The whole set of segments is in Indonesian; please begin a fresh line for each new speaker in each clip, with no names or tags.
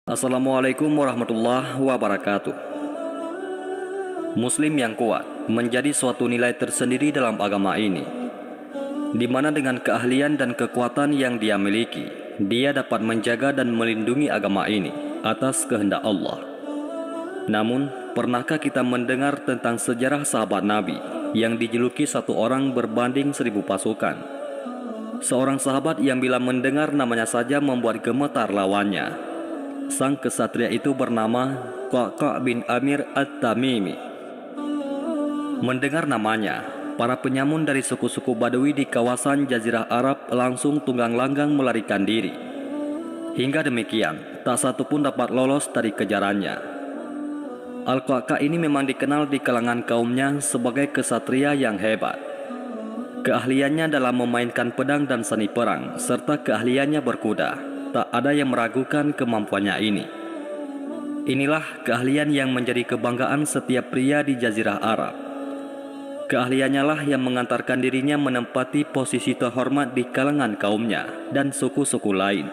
Assalamualaikum warahmatullahi wabarakatuh. Muslim yang kuat menjadi suatu nilai tersendiri dalam agama ini, di mana dengan keahlian dan kekuatan yang dia miliki, dia dapat menjaga dan melindungi agama ini atas kehendak Allah. Namun, pernahkah kita mendengar tentang sejarah sahabat Nabi yang dijuluki satu orang berbanding 1000 pasukan? Seorang sahabat yang bila mendengar namanya saja membuat gemetar lawannya. Sang kesatria itu bernama Qa'qa' bin Amir At-Tamimi. Mendengar namanya, para penyamun dari suku-suku Badui di kawasan Jazirah Arab langsung tunggang langgang melarikan diri. Hingga demikian, tak satu pun dapat lolos dari kejarannya. Al-Qa'qa' ini memang dikenal di kalangan kaumnya sebagai kesatria yang hebat. Keahliannya dalam memainkan pedang dan seni perang, serta keahliannya berkuda, tak ada yang meragukan kemampuannya ini. Inilah keahlian yang menjadi kebanggaan setiap pria di Jazirah Arab. Keahliannya lah yang mengantarkan dirinya menempati posisi terhormat di kalangan kaumnya dan suku-suku lain.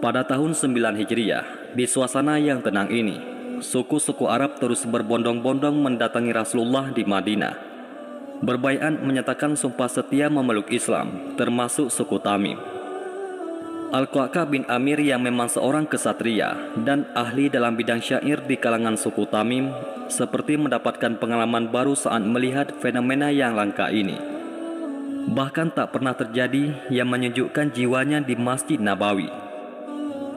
Pada tahun 9 Hijriah, di suasana yang tenang ini, suku-suku Arab terus berbondong-bondong mendatangi Rasulullah di Madinah. Berbaiat menyatakan sumpah setia memeluk Islam, termasuk suku Tamim. Al-Qa'qa' bin Amir yang memang seorang kesatria dan ahli dalam bidang syair di kalangan suku Tamim, seperti mendapatkan pengalaman baru saat melihat fenomena yang langka ini. Bahkan tak pernah terjadi yang menyejukkan jiwanya di Masjid Nabawi.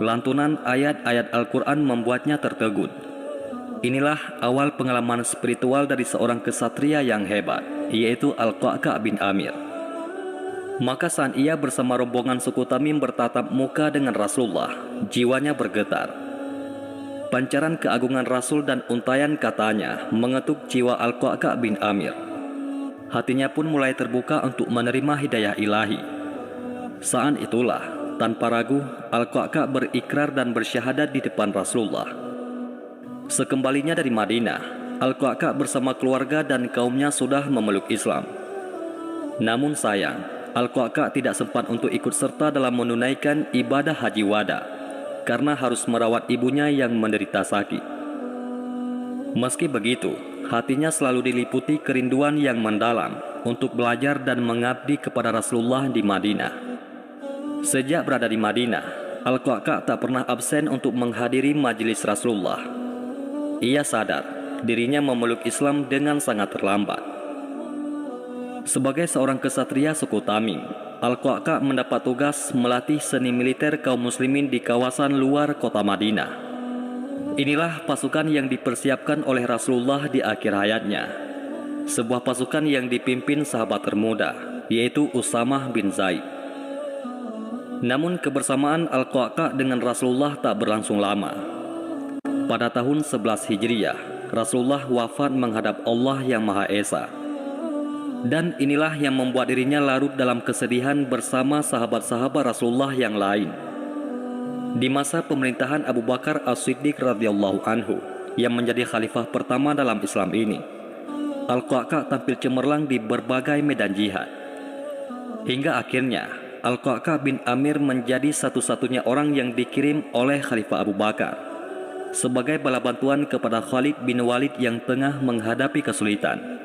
Lantunan ayat-ayat Al-Quran membuatnya tertegun. Inilah awal pengalaman spiritual dari seorang kesatria yang hebat, yaitu Al-Qa'qa' bin Amir. Maka saat ia bersama rombongan suku Tamim bertatap muka dengan Rasulullah, jiwanya bergetar. Pancaran keagungan Rasul dan untaian katanya mengetuk jiwa Al-Qa'qa' bin Amir. Hatinya pun mulai terbuka untuk menerima hidayah ilahi. Saat itulah, tanpa ragu, Al-Qa'qa' berikrar dan bersyahadat di depan Rasulullah. Sekembalinya dari Madinah, Al-Qa'qa' bersama keluarga dan kaumnya sudah memeluk Islam. Namun sayang, Al-Qa'qa' tidak sempat untuk ikut serta dalam menunaikan ibadah haji wada karena harus merawat ibunya yang menderita sakit. Meski begitu, hatinya selalu diliputi kerinduan yang mendalam untuk belajar dan mengabdi kepada Rasulullah di Madinah. Sejak berada di Madinah, Al-Qa'qa' tak pernah absen untuk menghadiri majelis Rasulullah. Ia sadar dirinya memeluk Islam dengan sangat terlambat. Sebagai seorang kesatria suku Tamim, Al-Qa'qa' mendapat tugas melatih seni militer kaum muslimin di kawasan luar kota Madinah. Inilah pasukan yang dipersiapkan oleh Rasulullah di akhir hayatnya. Sebuah pasukan yang dipimpin sahabat termuda, yaitu Usamah bin Zaid. Namun kebersamaan Al-Qa'qa' dengan Rasulullah tak berlangsung lama. Pada tahun 11 Hijriah, Rasulullah wafat menghadap Allah yang Maha Esa. Dan inilah yang membuat dirinya larut dalam kesedihan bersama sahabat-sahabat Rasulullah yang lain. Di masa pemerintahan Abu Bakar As-Siddiq radhiyallahu anhu yang menjadi khalifah pertama dalam Islam ini, Al-Qa'qa' tampil cemerlang di berbagai medan jihad. Hingga akhirnya Al-Qa'qa' bin Amir menjadi satu-satunya orang yang dikirim oleh Khalifah Abu Bakar sebagai bala bantuan kepada Khalid bin Walid yang tengah menghadapi kesulitan.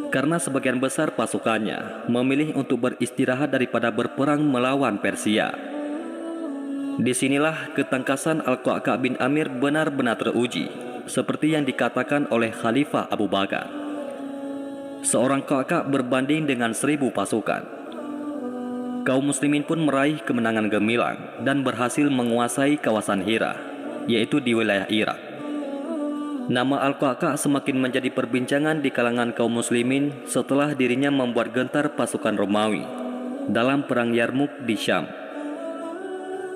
Karena sebagian besar pasukannya memilih untuk beristirahat daripada berperang melawan Persia. Disinilah ketangkasan Al-Qa'qa' bin Amir benar-benar teruji, seperti yang dikatakan oleh Khalifah Abu Bakar. Seorang Qa'qa' berbanding dengan 1000 pasukan. Kaum muslimin pun meraih kemenangan gemilang dan berhasil menguasai kawasan Hira, yaitu di wilayah Irak. Nama Al-Qa'qa' semakin menjadi perbincangan di kalangan kaum muslimin setelah dirinya membuat gentar pasukan Romawi dalam perang Yarmuk di Syam.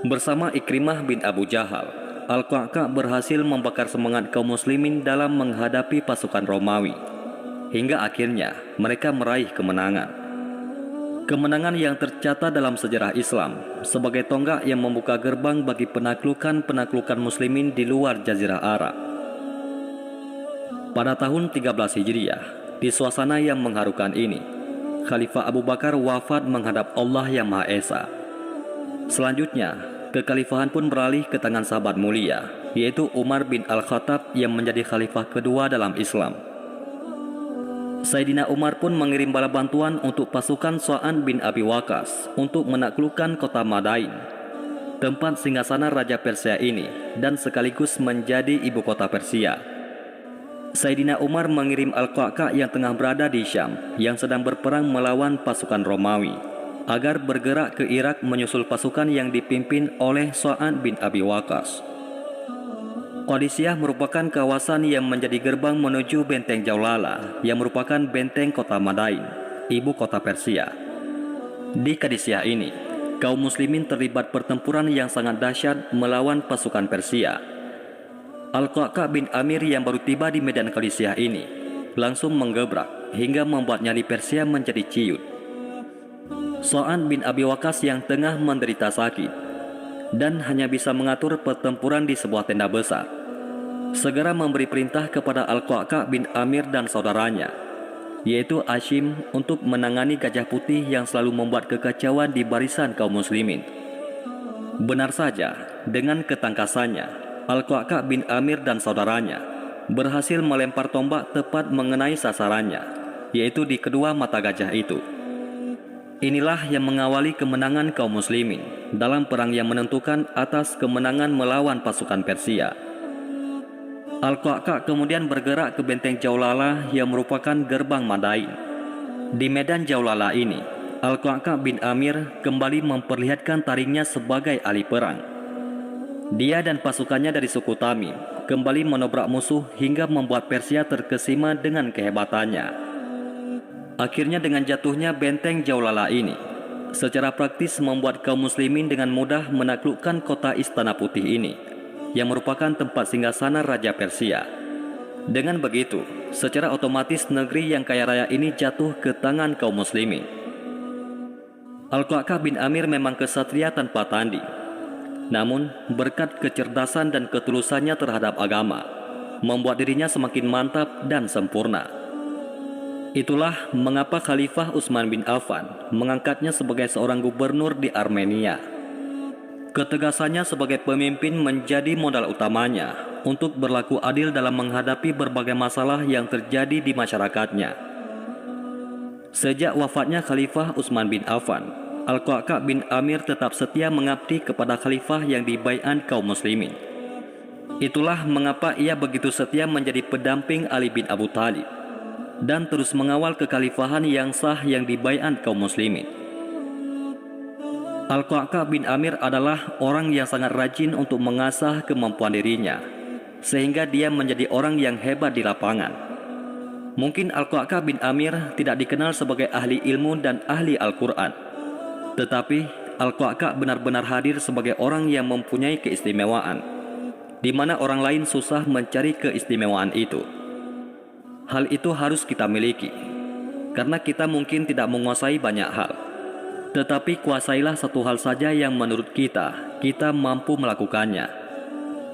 Bersama Ikrimah bin Abu Jahal, Al-Qa'qa' berhasil membakar semangat kaum muslimin dalam menghadapi pasukan Romawi. Hingga akhirnya mereka meraih kemenangan. Kemenangan yang tercatat dalam sejarah Islam sebagai tonggak yang membuka gerbang bagi penaklukan-penaklukan muslimin di luar Jazirah Arab. Pada tahun 13 Hijriah, di suasana yang mengharukan ini, Khalifah Abu Bakar wafat menghadap Allah yang Maha Esa. Selanjutnya, kekhalifahan pun beralih ke tangan sahabat mulia, yaitu Umar bin Al-Khattab yang menjadi khalifah kedua dalam Islam. Sayyidina Umar pun mengirim bala bantuan untuk pasukan Sa'ad bin Abi Waqqas untuk menaklukkan kota Madain, tempat singgasana Raja Persia ini, dan sekaligus menjadi ibu kota Persia. Sayyidina Umar mengirim Al-Qa'qa' yang tengah berada di Syam, yang sedang berperang melawan pasukan Romawi, agar bergerak ke Irak menyusul pasukan yang dipimpin oleh Sa'ad bin Abi Waqqas. Qadisiyah merupakan kawasan yang menjadi gerbang menuju benteng Jaulala, yang merupakan benteng kota Madain, ibu kota Persia. Di Qadisiyah ini, kaum muslimin terlibat pertempuran yang sangat dahsyat melawan pasukan Persia. Al-Qa'qa' bin Amir yang baru tiba di medan Qadisiyah ini langsung menggebrak hingga membuat nyali Persia menjadi ciut. Sa'ad bin Abi Waqqas yang tengah menderita sakit dan hanya bisa mengatur pertempuran di sebuah tenda besar, segera memberi perintah kepada Al-Qa'qa' bin Amir dan saudaranya, yaitu Hashim, untuk menangani Gajah Putih yang selalu membuat kekacauan di barisan kaum muslimin. Benar saja, dengan ketangkasannya, Al-Qa'qa' bin Amir dan saudaranya berhasil melempar tombak tepat mengenai sasarannya, yaitu di kedua mata gajah itu. Inilah yang mengawali kemenangan kaum muslimin dalam perang yang menentukan atas kemenangan melawan pasukan Persia. Al-Qa'qa' kemudian bergerak ke benteng Jaulala yang merupakan gerbang Madain. Di medan Jaulala ini, Al-Qa'qa' bin Amir kembali memperlihatkan taringnya sebagai ahli perang. Dia dan pasukannya dari suku Tamim kembali menobrak musuh hingga membuat Persia terkesima dengan kehebatannya. Akhirnya dengan jatuhnya benteng Jaulala ini, secara praktis membuat kaum muslimin dengan mudah menaklukkan kota Istana Putih ini, yang merupakan tempat singgasana Raja Persia. Dengan begitu, secara otomatis negeri yang kaya raya ini jatuh ke tangan kaum muslimin. Al-Qa'qa' bin Amir memang kesatria tanpa tanding. Namun, berkat kecerdasan dan ketulusannya terhadap agama, membuat dirinya semakin mantap dan sempurna. Itulah mengapa Khalifah Utsman bin Affan mengangkatnya sebagai seorang gubernur di Armenia. Ketegasannya sebagai pemimpin menjadi modal utamanya untuk berlaku adil dalam menghadapi berbagai masalah yang terjadi di masyarakatnya. Sejak wafatnya Khalifah Utsman bin Affan, Al-Qa'qa' bin Amir tetap setia mengabdi kepada khalifah yang dibaiat kaum muslimin. Itulah mengapa ia begitu setia menjadi pendamping Ali bin Abu Thalib dan terus mengawal kekhalifahan yang sah yang dibaiat kaum muslimin. Al-Qa'qa' bin Amir adalah orang yang sangat rajin untuk mengasah kemampuan dirinya, sehingga dia menjadi orang yang hebat di lapangan. Mungkin Al-Qa'qa' bin Amir tidak dikenal sebagai ahli ilmu dan ahli Al-Quran, tetapi Al-Qa'qa' benar-benar hadir sebagai orang yang mempunyai keistimewaan, di mana orang lain susah mencari keistimewaan itu. Hal itu harus kita miliki, karena kita mungkin tidak menguasai banyak hal, tetapi kuasailah satu hal saja yang menurut kita mampu melakukannya,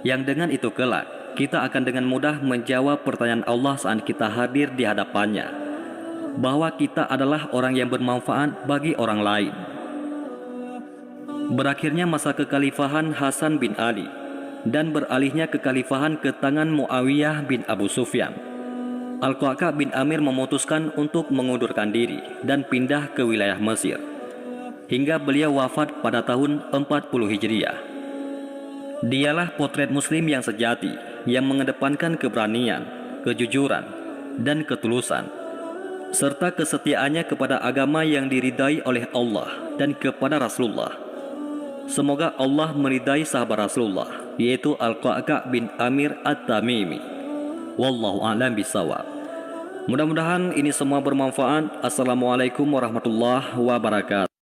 yang dengan itu kelak kita akan dengan mudah menjawab pertanyaan Allah saat kita hadir di hadapannya, bahwa kita adalah orang yang bermanfaat bagi orang lain. Berakhirnya masa kekhalifahan Hasan bin Ali dan beralihnya kekhalifahan ke tangan Muawiyah bin Abu Sufyan, Al-Qa'qa' bin Amir memutuskan untuk mengundurkan diri dan pindah ke wilayah Mesir, hingga beliau wafat pada tahun 40 Hijriah. Dialah potret muslim yang sejati, yang mengedepankan keberanian, kejujuran, dan ketulusan, serta kesetiaannya kepada agama yang diridai oleh Allah dan kepada Rasulullah. Semoga Allah meridai sahabat Rasulullah, yaitu Al-Qa'qa' bin Amir At-Tamimi. Wallahu a'lam bishawab. Mudah-mudahan ini semua bermanfaat. Assalamualaikum warahmatullahi wabarakatuh.